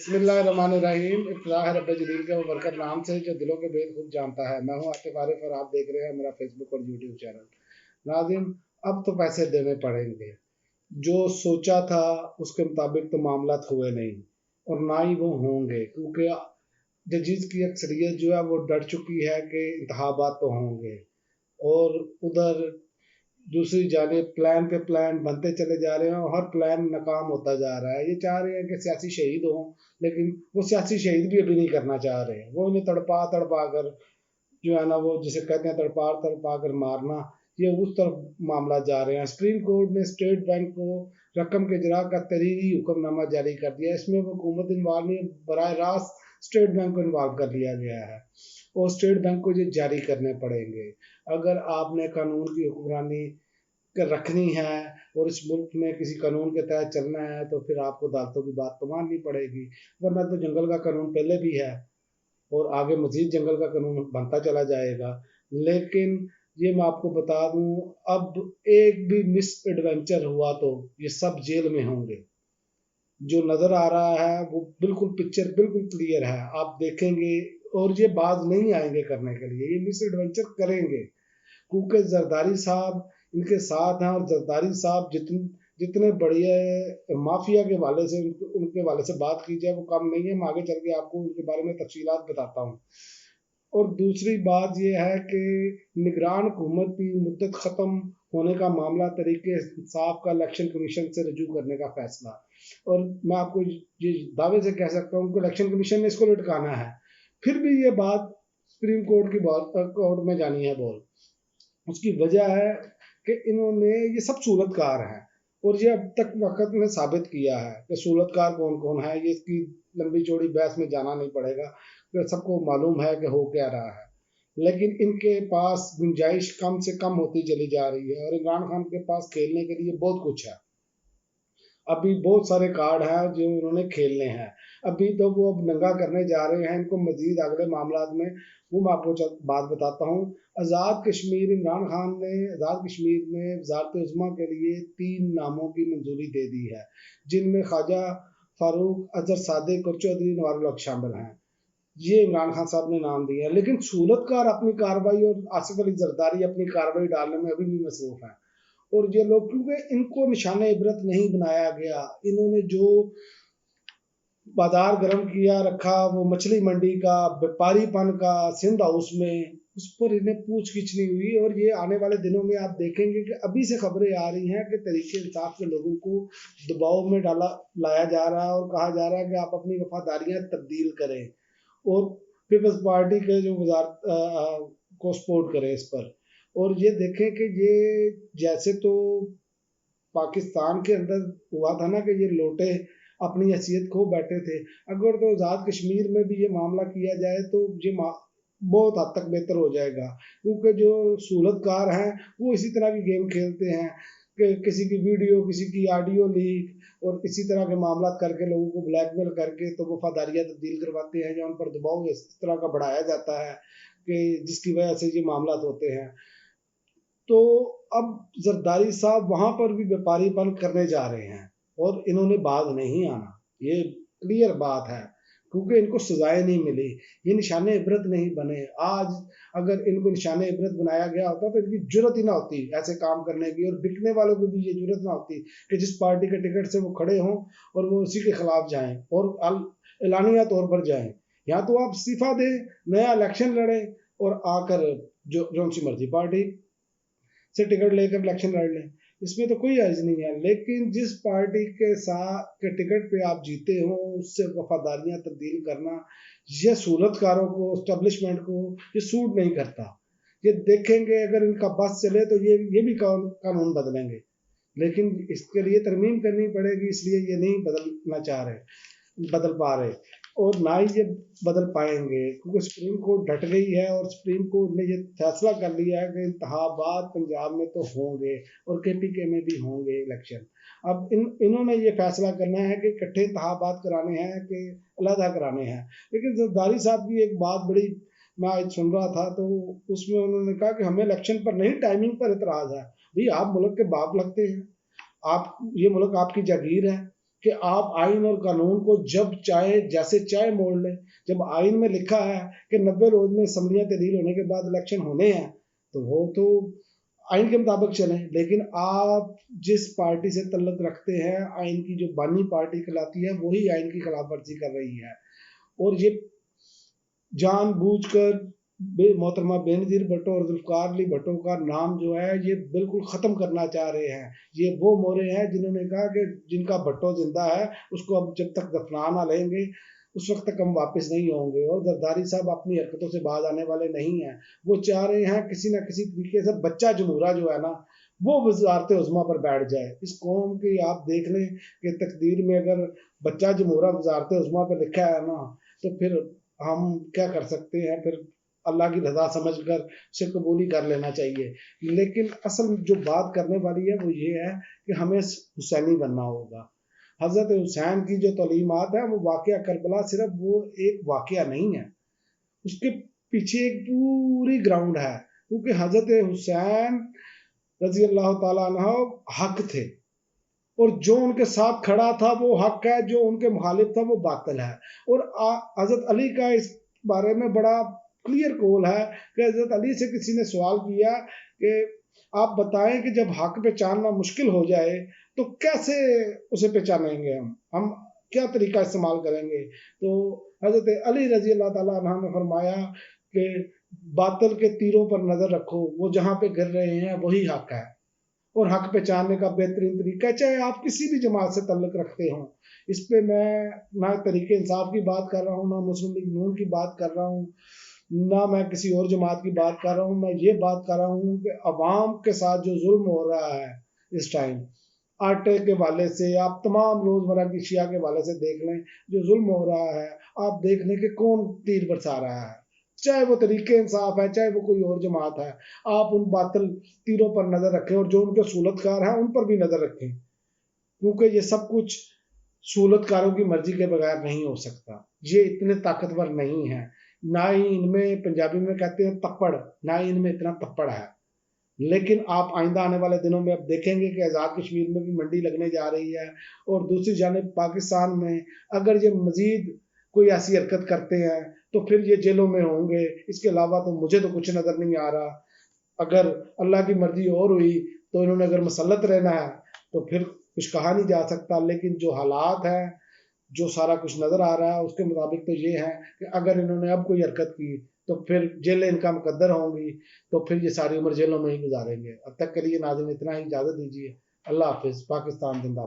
बिस्मिल्लाहिर्रहमानिर्रहीम। इब्तिदा है रब्बे जलील के बरकत नाम से जो दिलों के भेद खूब जानता है। मैं हूँ आतिफ आरिफ और आप देख रहे हैं मेरा फेसबुक और यूट्यूब चैनल। नाज़रीन, अब तो पैसे देने पड़ेंगे। जो सोचा था उसके मुताबिक तो मामला हुए नहीं और ना ही वो होंगे, क्योंकि जजीज की अक्सरियत जो है वो डर चुकी है कि इंतखाबात तो होंगे और उधर दूसरी जानिब प्लान पे प्लान बनते चले जा रहे हैं और हर प्लान नाकाम होता जा रहा है। ये चाह रहे हैं कि सियासी शहीद हों, लेकिन वो सियासी शहीद भी अभी नहीं करना चाह रहे हैं। वो इन्हें तड़पा तड़पा कर जो है ना, वो जिसे कहते हैं तड़पा तड़पा कर मारना, ये उस तरफ मामला जा रहे हैं। सुप्रीम कोर्ट ने स्टेट बैंक को रकम के इजरा का तहरीरी हुक्मनामा जारी कर दिया। इसमें हुकूमत इन्वॉल्व नहीं, बराह रास्त स्टेट बैंक को इन्वॉल्व कर लिया गया है और स्टेट बैंक को ये जारी करने पड़ेंगे। अगर आपने कानून की हुक्मरानी रखनी है और इस मुल्क में किसी कानून के तहत चलना है तो फिर आपको अदालतों की बात तो माननी पड़ेगी, वरना तो जंगल का कानून पहले भी है और आगे मजीद जंगल का कानून बनता चला जाएगा। लेकिन ये मैं आपको बता दूं, अब एक भी मिस एडवेंचर हुआ तो ये सब जेल में होंगे। जो नज़र आ रहा है वो बिल्कुल पिक्चर बिल्कुल क्लियर है, आप देखेंगे और ये बाज नहीं आएंगे करने के लिए, ये मिस एडवेंचर करेंगे क्योंकि जरदारी साहब इनके साथ हैं और जरदारी साहब जितने बढ़िया माफिया के वाले से उनके वाले से बात की जाए वो कम नहीं है। मैं आगे चल के आपको उनके बारे में तफसीलात बताता हूँ। और दूसरी बात यह है कि निगरान हुकूमत की मुद्दत ख़त्म होने का मामला तरीके इंसाफ का इलेक्शन कमीशन से रजू करने का फैसला, और मैं आपको ये दावे से कह सकता हूँ कि इलेक्शन कमीशन ने इसको लटकाना है। फिर भी ये बात सुप्रीम कोर्ट की कोर्ट में जानी है बोल। उसकी वजह है कि इन्होंने ये सब सूरतकार हैं और ये अब तक वक्त में साबित किया है कि सूरतकार कौन कौन है। ये इसकी लंबी चौड़ी बहस में जाना नहीं पड़ेगा, सबको मालूम है कि हो क्या रहा है। लेकिन इनके पास गुंजाइश कम से कम होती चली जा रही है और इमरान खान के पास खेलने के लिए बहुत कुछ है। अभी बहुत सारे कार्ड हैं जो उन्होंने खेलने हैं। अभी तो वो अब नंगा करने जा रहे हैं इनको मजीद अगले मामला में। वो मैं आपको बात बताता हूँ। आज़ाद कश्मीर, इमरान खान ने आज़ाद कश्मीर में वज़ारत उज़्मा के लिए 3 नामों की मंजूरी दे दी है, जिनमें ख्वाजा फारूक, अजहर सादिक और चौधरी नवारुल हक शामिल हैं। ये इमरान खान साहब ने नाम दिया है, लेकिन सूरतकार अपनी कार्रवाई और आसिफ अली जरदारी अपनी कार्रवाई डालने में अभी भी मसरूफ हैं। और ये लोग, क्योंकि इनको निशाने इबरत नहीं बनाया गया, इन्होंने जो बाजार गर्म किया रखा वो मछली मंडी का, व्यापारीपन का, सिंध हाउस में, उस पर इन्हें पूछ गिछ नहीं हुई। और ये आने वाले दिनों में आप देखेंगे कि अभी से खबरें आ रही हैं कि तरीके इंसाफ के लोगों को दबाव में लाया जा रहा है और कहा जा रहा है कि आप अपनी वफादारियां तब्दील करें और पीपल्स पार्टी के जो वजारत को सपोर्ट करें इस पर। और ये देखें कि ये जैसे तो पाकिस्तान के अंदर हुआ था ना कि ये लोटे अपनी हैसियत खो बैठे थे, अगर तो आज़ाद कश्मीर में भी ये मामला किया जाए तो ये बहुत हद तक बेहतर हो जाएगा। क्योंकि जो सूरतकार हैं वो इसी तरह की गेम खेलते हैं कि किसी की वीडियो, किसी की ऑडियो लीक और इसी तरह के मामला करके लोगों को ब्लैकमेल करके तो वफादारियाँ तब्दील करवाते हैं या उन पर दबाव इस तरह का बढ़ाया जाता है कि जिसकी वजह से ये मामला होते हैं। तो अब जरदारी साहब वहां पर भी व्यापारीपन करने जा रहे हैं और इन्होंने बाज नहीं आना, ये क्लियर बात है, क्योंकि इनको सजाएं नहीं मिली, ये निशाने इबरत नहीं बने। आज अगर इनको निशाने इबरत बनाया गया होता तो इनकी जरूरत ही ना होती ऐसे काम करने की, और बिकने वालों को भी ये जरूरत ना होती कि जिस पार्टी के टिकट से वो खड़े हों और वो उसी के खिलाफ जाएं और एलानिया तौर पर जाएं। या तो आप इस्तीफा दें, नया इलेक्शन लड़ें और आकर जो सी मर्जी पार्टी से टिकट लेकर इलेक्शन लड़ लें, इसमें तो कोई अर्ज नहीं है। लेकिन जिस पार्टी के साथ के टिकट पे आप जीते हो उससे वफादारियां तब्दील करना, यह सूरतकारों को, एस्टेब्लिशमेंट को ये सूट नहीं करता। ये देखेंगे अगर इनका बस चले तो ये भी कानून बदलेंगे, लेकिन इसके लिए तरमीम करनी पड़ेगी, इसलिए ये नहीं बदल पा रहे और ना ही ये बदल पाएंगे, क्योंकि सुप्रीम कोर्ट डट गई है और सुप्रीम कोर्ट ने ये फैसला कर लिया है कि इंतखाबात पंजाब में तो होंगे और KPK में भी होंगे इलेक्शन। अब इन्होंने ये फैसला करना है कि इकट्ठे इंतखाबात कराने हैं कि अलहदा कराने हैं। लेकिन जरदारी साहब की एक बात बड़ी, मैं आज सुन रहा था तो उसमें उन्होंने कहा कि हमें इलेक्शन पर नहीं, टाइमिंग पर एतराज़ है। भाई आप मुल्क के बाप लगते हैं, आप, ये मुल्क आपकी जागीर है, کہ آپ آئین اور قانون کو جب چاہے جیسے چاہے موڑ لیں. جب آئین میں لکھا ہے کہ 90 روز میں اسمبلیاں تحلیل ہونے کے بعد الیکشن ہونے ہیں تو وہ تو آئین کے مطابق چلیں. لیکن آپ جس پارٹی سے تعلق رکھتے ہیں آئین کی جو بانی پارٹی کہلاتی ہے وہی آئین کی خلاف ورزی کر رہی ہے. اور یہ جان بوجھ کر محترمہ بینظیر بھٹو اور ذوالفقار علی بھٹو کا نام جو ہے یہ بالکل ختم کرنا چاہ رہے ہیں. یہ وہ مورے ہیں جنہوں نے کہا کہ جن کا بھٹو زندہ ہے اس کو اب جب تک دفنا نہ لیں گے اس وقت تک ہم واپس نہیں ہوں گے. اور زرداری صاحب اپنی حرکتوں سے باز آنے والے نہیں ہیں. وہ چاہ رہے ہیں کسی نہ کسی طریقے سے بچہ جمہورہ جو ہے نا وہ وزارت عظمیٰ پر بیٹھ جائے. اس قوم کی آپ دیکھ لیں کہ تقدیر میں اگر بچہ جمہورہ وزارت عظمیٰ پہ لکھا ہے نا تو پھر ہم کیا کر سکتے ہیں. پھر اللہ کی رضا سمجھ کر اسے قبول ہی کر لینا چاہیے. لیکن اصل جو بات کرنے والی ہے وہ یہ ہے کہ ہمیں حسینی بننا ہوگا. حضرت حسین کی جو تعلیمات ہیں وہ واقعہ کربلا صرف وہ ایک واقعہ نہیں ہے, اس کے پیچھے ایک پوری گراؤنڈ ہے. کیونکہ حضرت حسین رضی اللہ تعالیٰ عنہ حق تھے اور جو ان کے ساتھ کھڑا تھا وہ حق ہے, جو ان کے مخالف تھا وہ باطل ہے. اور حضرت علی کا اس بارے میں بڑا کلیئر قول ہے کہ حضرت علی سے کسی نے سوال کیا کہ آپ بتائیں کہ جب حق پہچاننا مشکل ہو جائے تو کیسے اسے پہچانیں گے, ہم کیا طریقہ استعمال کریں گے. تو حضرت علی رضی اللہ تعالیٰ عنہ نے فرمایا کہ باطل کے تیروں پر نظر رکھو, وہ جہاں پہ گر رہے ہیں وہی حق ہے. اور حق پہچاننے کا بہترین طریقہ ہے, چاہے آپ کسی بھی جماعت سے تعلق رکھتے ہوں. اس پہ میں نہ تحریک انصاف کی بات کر رہا ہوں, نہ مسلم لیگ نون کی بات کر رہا ہوں, نہ میں کسی اور جماعت کی بات کر رہا ہوں. میں یہ بات کر رہا ہوں کہ عوام کے ساتھ جو ظلم ہو رہا ہے اس ٹائم, آٹے کے والے سے آپ تمام روزمرہ کی اشیاء کے والے سے دیکھ لیں جو ظلم ہو رہا ہے, آپ دیکھ لیں کہ کون تیر برسا رہا ہے, چاہے وہ طریق انصاف ہے چاہے وہ کوئی اور جماعت ہے. آپ ان باطل تیروں پر نظر رکھیں اور جو ان کے سہولت کار ہیں ان پر بھی نظر رکھیں, کیونکہ یہ سب کچھ سہولت کاروں کی مرضی کے بغیر نہیں ہو سکتا. یہ اتنے طاقتور نہیں ہیں, نہ ہی ان میں, پنجابی میں کہتے ہیں تپڑ, نہ ہی ان میں اتنا تپڑ ہے. لیکن آپ آئندہ آنے والے دنوں میں اب دیکھیں گے کہ آزاد کشمیر میں بھی منڈی لگنے جا رہی ہے, اور دوسری جانب پاکستان میں اگر یہ مزید کوئی ایسی حرکت کرتے ہیں تو پھر یہ جیلوں میں ہوں گے. اس کے علاوہ تو مجھے تو کچھ نظر نہیں آ رہا. اگر اللہ کی مرضی اور ہوئی تو انہوں نے اگر مسلط رہنا ہے تو پھر کچھ کہا نہیں جا سکتا. لیکن جو حالات ہیں, جو سارا کچھ نظر آ رہا ہے اس کے مطابق تو یہ ہے کہ اگر انہوں نے اب کوئی حرکت کی تو پھر جیلیں ان کا مقدر ہوں گی, تو پھر یہ ساری عمر جیلوں میں ہی گزاریں گے. اب تک کے لیے ناظرین اتنا ہی, اجازت دیجیے. اللہ حافظ. پاکستان زندہ باد.